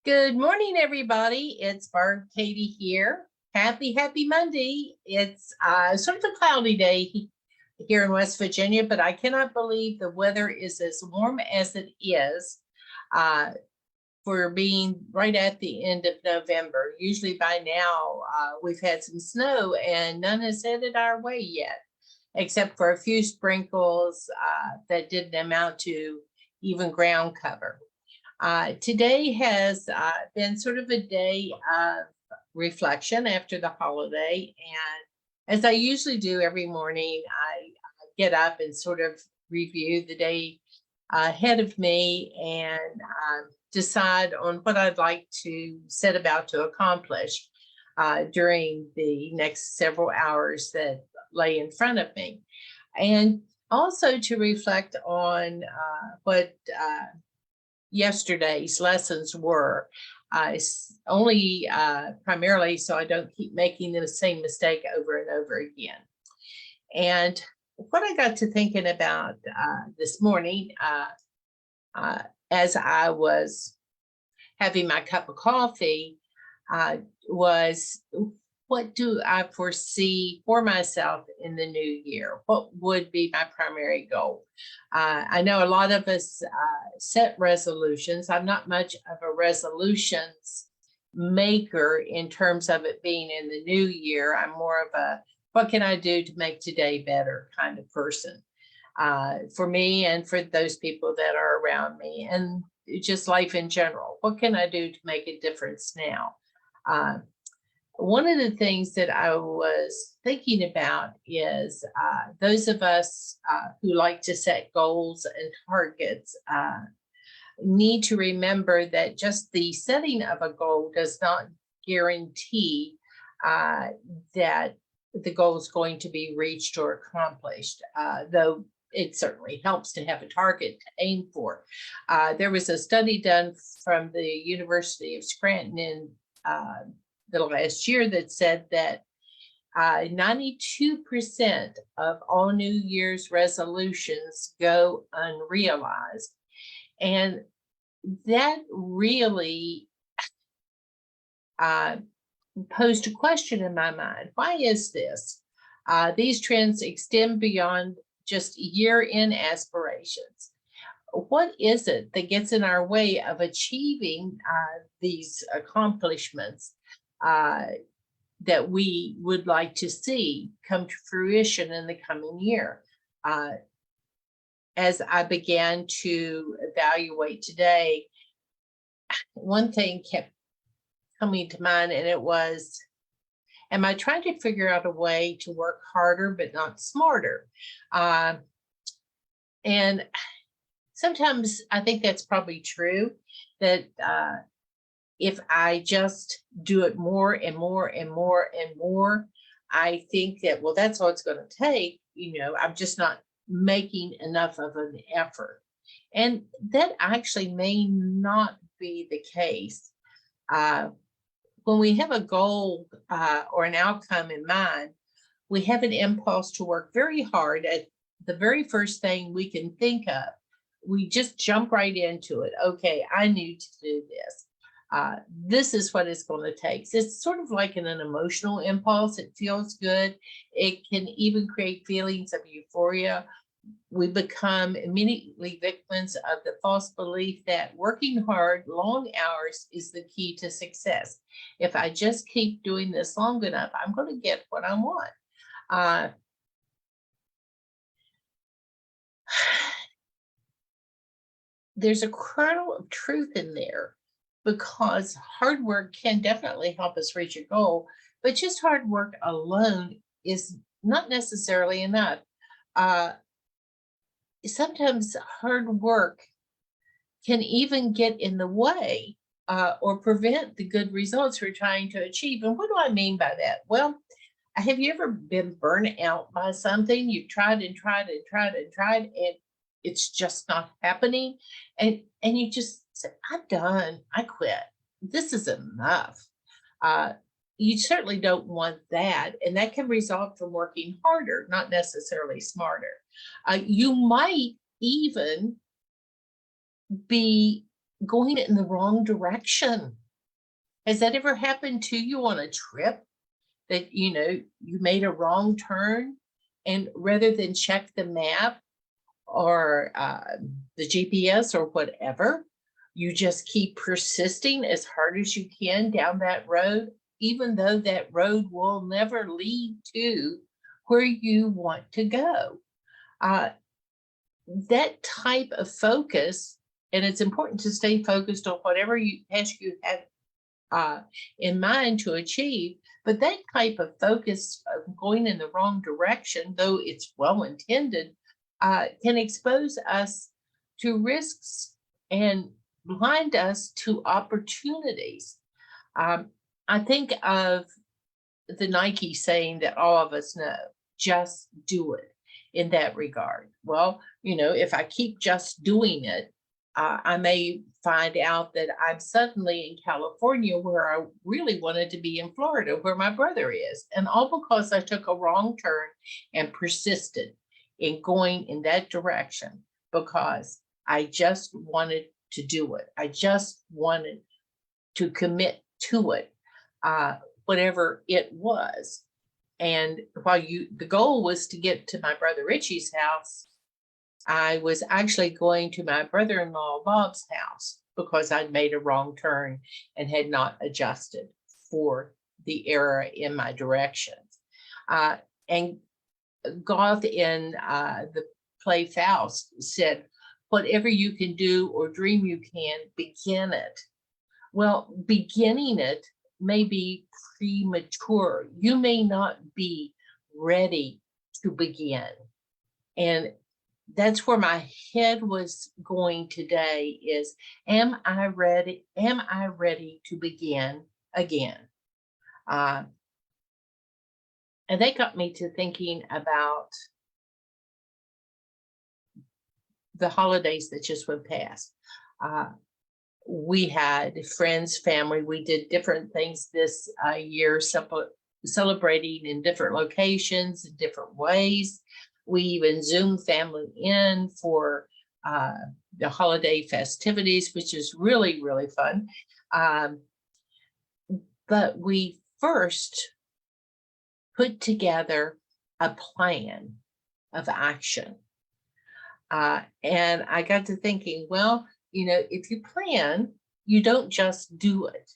Good morning, everybody. It's Barb Katie here. Happy Monday. It's sort of a cloudy day here in West Virginia, but I cannot believe the weather is as warm as it is uh, for being right at the end of November. Usually by now, we've had some snow and none has headed our way yet, except for a few sprinkles that didn't amount to even ground cover. Today has been sort of a day of reflection after the holiday. And as I usually do every morning, I get up and sort of review the day ahead of me and decide on what I'd like to set about to accomplish during the next several hours that lay in front of me. And also to reflect on what yesterday's lessons were. Only primarily so I don't keep making the same mistake over and over again. And what I got to thinking about this morning as I was having my cup of coffee was, what do I foresee for myself in the new year? What would be my primary goal? I know a lot of us set resolutions. I'm not much of a resolutions maker in terms of it being in the new year. I'm more of a, what can I do to make today better kind of person for me and for those people that are around me, and just life in general. What can I do to make a difference now? One of the things that I was thinking about is those of us who like to set goals and targets need to remember that just the setting of a goal does not guarantee that the goal is going to be reached or accomplished, though it certainly helps to have a target to aim for. There was a study done from the University of Scranton in the last year that said that 92% of all New Year's resolutions go unrealized. And that really posed a question in my mind. Why is this? These trends extend beyond just year-end aspirations. What is it that gets in our way of achieving these accomplishments that we would like to see come to fruition in the coming year? As I began to evaluate today, one thing kept coming to mind, and it was, am I trying to figure out a way to work harder but not smarter? And sometimes I think that's probably true, that if I just do it more and more and more and more, I think that, well, that's all it's going to take. I'm just not making enough of an effort. And that actually may not be the case. When we have a goal or an outcome in mind, we have an impulse to work very hard at the very first thing we can think of. We just jump right into it. Okay, I need to do this. This is what it's going to take. It's sort of like an emotional impulse. It feels good. It can even create feelings of euphoria. We become immediately victims of the false belief that working hard, long hours is the key to success. If I just keep doing this long enough, I'm going to get what I want. There's a kernel of truth in there, because hard work can definitely help us reach a goal, but just hard work alone is not necessarily enough. Sometimes hard work can even get in the way or prevent the good results we're trying to achieve. And what do I mean by that? Well, have you ever been burnt out by something? You've tried and tried and tried and tried, and it's just not happening. And you just say, I'm done. I quit. This is enough. You certainly don't want that. And that can result from working harder, not necessarily smarter. You might even be going in the wrong direction. Has that ever happened to you on a trip that, you made a wrong turn and rather than check the map or the GPS or whatever, you just keep persisting as hard as you can down that road, even though that road will never lead to where you want to go. That type of focus, and it's important to stay focused on whatever task you have in mind to achieve, but that type of focus of going in the wrong direction, though it's well intended, can expose us to risks and blind us to opportunities. I think of the Nike saying that all of us know, just do it in that regard. Well, if I keep just doing it, I may find out that I'm suddenly in California where I really wanted to be in Florida, where my brother is. And all because I took a wrong turn and persisted in going in that direction because I just wanted to do it. I just wanted to commit to it, whatever it was. And while the goal was to get to my brother Richie's house, I was actually going to my brother-in-law Bob's house because I'd made a wrong turn and had not adjusted for the error in my directions. And Goethe in the play Faust said, whatever you can do or dream you can, begin it. Well, beginning it may be premature. You may not be ready to begin. And that's where my head was going today is, am I ready? Am I ready to begin again? And that got me to thinking about the holidays that just went past. We had friends, family. We did different things this year, celebrating in different locations, in different ways. We even Zoomed family in for the holiday festivities, which is really, really fun. But we first put together a plan of action. And I got to thinking, well, if you plan, you don't just do it.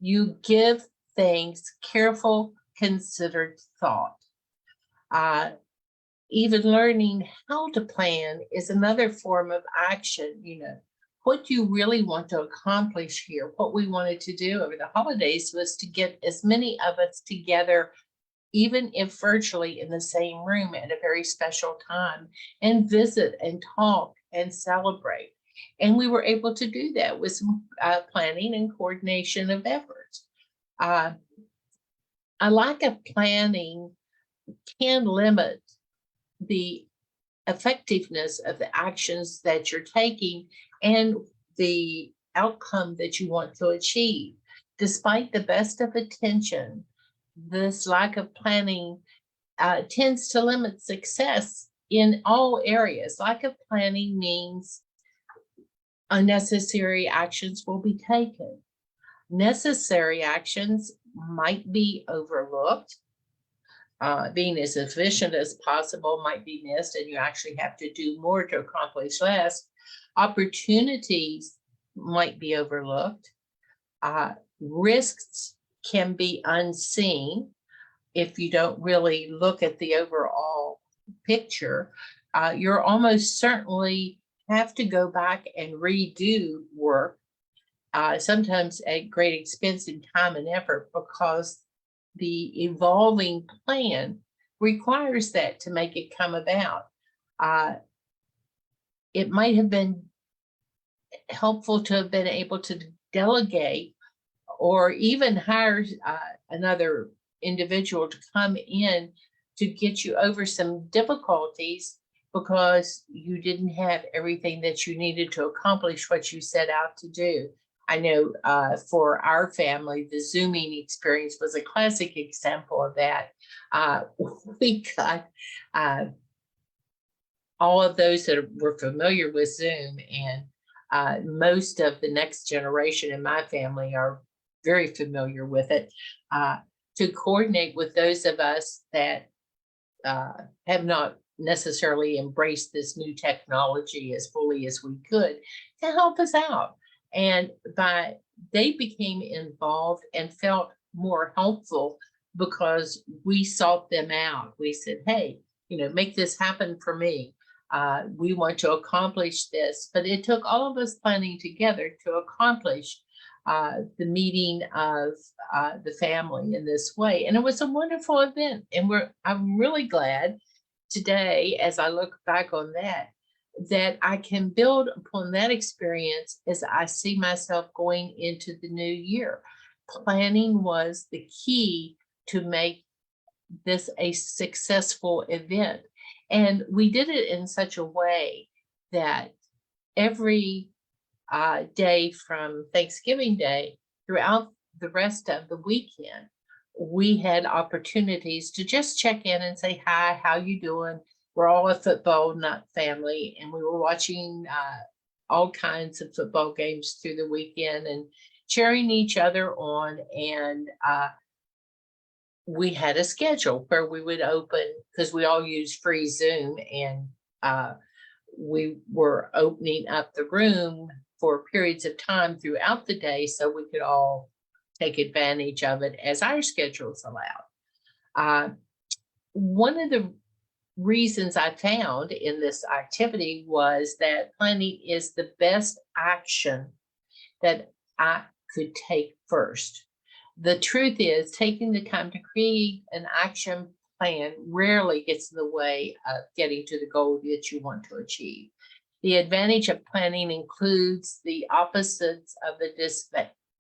You give things careful, considered thought. Even learning how to plan is another form of action. What you really want to accomplish here, what we wanted to do over the holidays was to get as many of us together, even if virtually in the same room at a very special time, and visit and talk and celebrate. And we were able to do that with some planning and coordination of efforts. A lack of planning can limit the effectiveness of the actions that you're taking and the outcome that you want to achieve. Despite the best of intention, this lack of planning tends to limit success in all areas. Lack of planning means unnecessary actions will be taken. Necessary actions might be overlooked. Being as efficient as possible might be missed, and you actually have to do more to accomplish less. Opportunities might be overlooked. Risks can be unseen if you don't really look at the overall picture. You're almost certainly have to go back and redo work, sometimes at great expense in time and effort, because the evolving plan requires that to make it come about. It might have been helpful to have been able to delegate or even hire another individual to come in to get you over some difficulties because you didn't have everything that you needed to accomplish what you set out to do. I know for our family, the Zooming experience was a classic example of that. We got all of those that were familiar with Zoom, and Most of the next generation in my family are very familiar with it. To coordinate with those of us that have not necessarily embraced this new technology as fully as we could to help us out. And they became involved and felt more helpful because we sought them out. We said, hey, make this happen for me. We want to accomplish this, but it took all of us planning together to accomplish the meeting of the family in this way. And it was a wonderful event. And I'm really glad today, as I look back on that I can build upon that experience as I see myself going into the new year. Planning was the key to make this a successful event. And we did it in such a way that every day from Thanksgiving Day throughout the rest of the weekend, we had opportunities to just check in and say, hi, how you doing? We're all a football nut family, and we were watching all kinds of football games through the weekend and cheering each other on. And we had a schedule where we would open, because we all use free Zoom, and we were opening up the room for periods of time throughout the day so we could all take advantage of it as our schedules allowed. One of the reasons I found in this activity was that planning is the best action that I could take first. The truth is, taking the time to create an action plan rarely gets in the way of getting to the goal that you want to achieve. The advantage of planning includes the opposites of the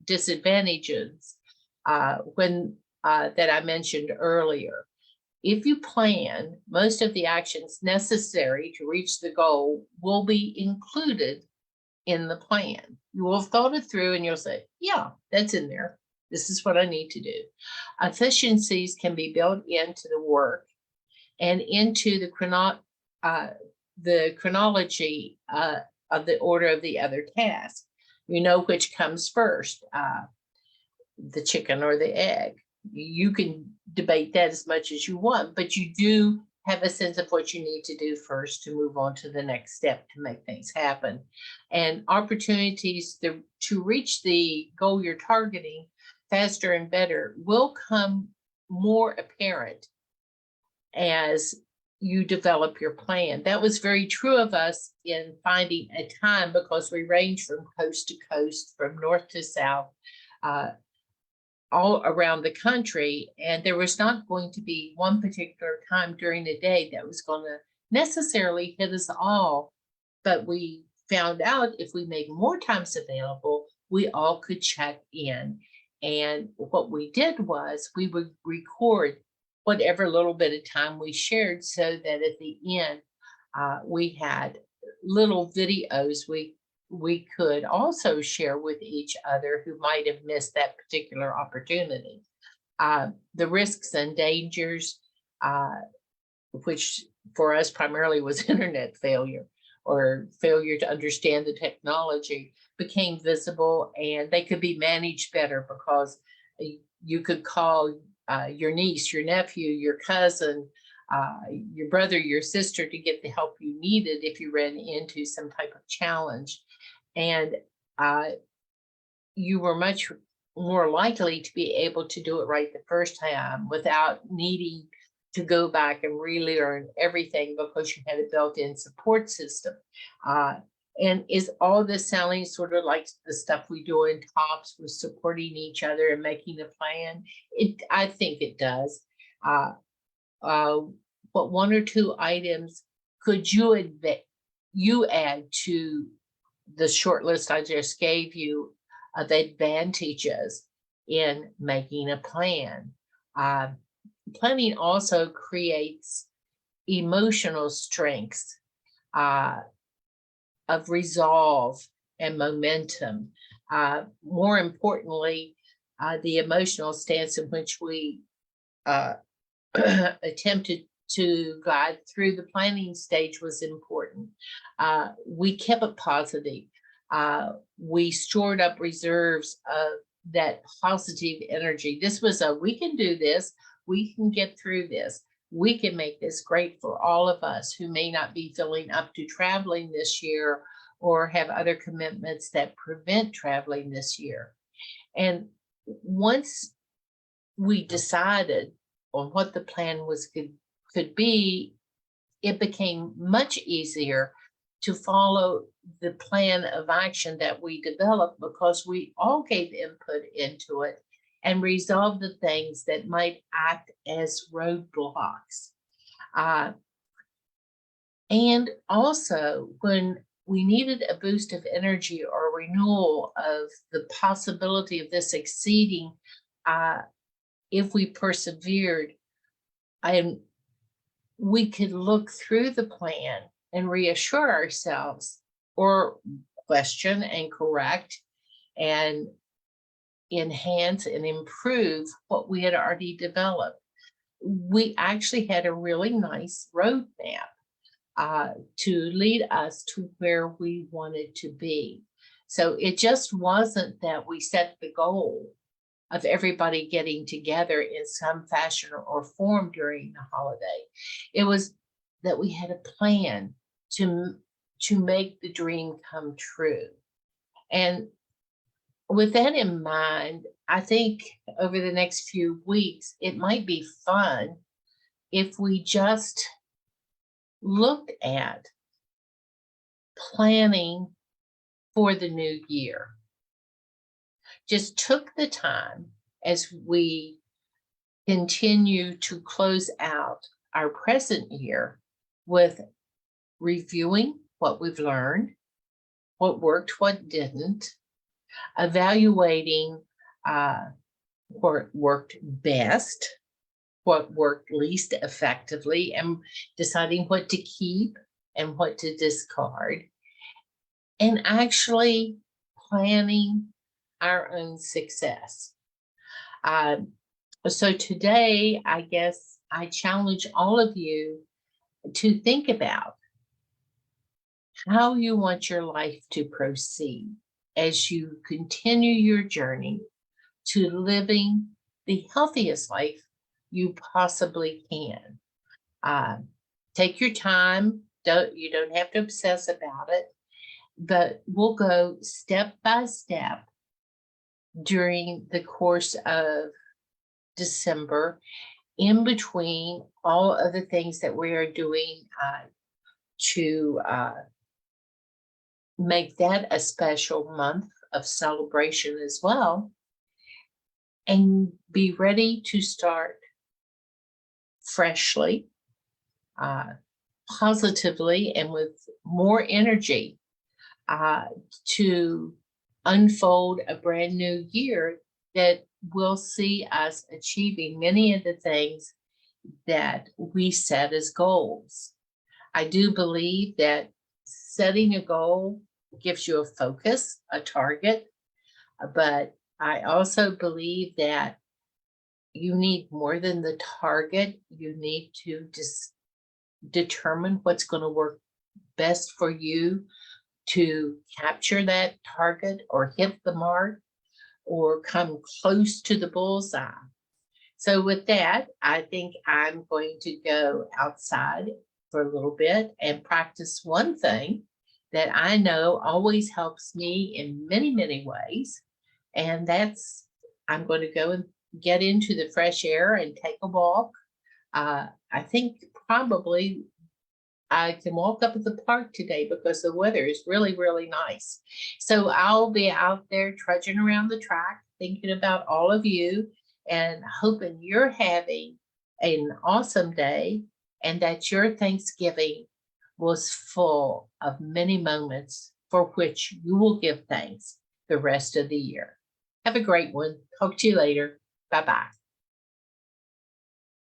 disadvantages that I mentioned earlier. If you plan, most of the actions necessary to reach the goal will be included in the plan. You will have thought it through and you'll say, yeah, that's in there. This is what I need to do. Efficiencies can be built into the work and into the chronology of the order of the other tasks. You know which comes first, the chicken or the egg. You can debate that as much as you want, but you do have a sense of what you need to do first to move on to the next step to make things happen. And opportunities to reach the goal you're targeting faster and better will come more apparent as you develop your plan. That was very true of us in finding a time, because we range from coast to coast, from north to south, all around the country. And there was not going to be one particular time during the day that was going to necessarily hit us all. But we found out if we made more times available, we all could check in. And what we did was we would record whatever little bit of time we shared, so that at the end, we had little videos we could also share with each other who might have missed that particular opportunity. The risks and dangers, which for us primarily was internet failure or failure to understand the technology, became visible, and they could be managed better because you could call your niece, your nephew, your cousin, your brother, your sister to get the help you needed if you ran into some type of challenge. And you were much more likely to be able to do it right the first time without needing to go back and relearn everything, because you had a built-in support system. And is all this sounding sort of like the stuff we do in TOPS with supporting each other and making a plan? I think it does. But one or two items could you add to the short list I just gave you of advantages in making a plan? Planning also creates emotional strengths of resolve and momentum. More importantly, the emotional stance in which we attempted to guide through the planning stage was important. We kept it positive. We stored up reserves of that positive energy. This was we can do this. We can get through this. We can make this great for all of us who may not be feeling up to traveling this year or have other commitments that prevent traveling this year. And once we decided on what the plan was could be, it became much easier to follow the plan of action that we developed because we all gave input into it and resolved the things that might act as roadblocks. And also, when we needed a boost of energy or renewal of the possibility of this exceeding, if we persevered, and we could look through the plan and reassure ourselves or question and correct and enhance and improve what we had already developed. We actually had a really nice roadmap to lead us to where we wanted to be. So it just wasn't that we set the goal of everybody getting together in some fashion or form during the holiday. It was that we had a plan to make the dream come true. And with that in mind, I think over the next few weeks, it might be fun if we just looked at planning for the new year. Just took the time as we continue to close out our present year with reviewing what we've learned, what worked, what didn't, evaluating what worked best, what worked least effectively, and deciding what to keep and what to discard, and actually planning our own success. So today, I guess I challenge all of you to think about how you want your life to proceed as you continue your journey to living the healthiest life you possibly can. Take your time. You don't have to obsess about it, but we'll go step by step during the course of December, in between all of the things that we are doing to make that a special month of celebration as well, and be ready to start freshly, positively, and with more energy to unfold a brand new year that will see us achieving many of the things that we set as goals. I do believe that setting a goal gives you a focus, a target, but I also believe that you need more than the target. You need to just determine what's going to work best for you to capture that target or hit the mark or come close to the bullseye. So with that, I think I'm going to go outside for a little bit and practice one thing that I know always helps me in many, many ways. And that's, I'm going to go and get into the fresh air and take a walk. I think probably I can walk up at the park today because the weather is really, really nice. So I'll be out there trudging around the track, thinking about all of you and hoping you're having an awesome day and that your Thanksgiving was full of many moments for which you will give thanks the rest of the year. Have a great one. Talk to you later. Bye-bye.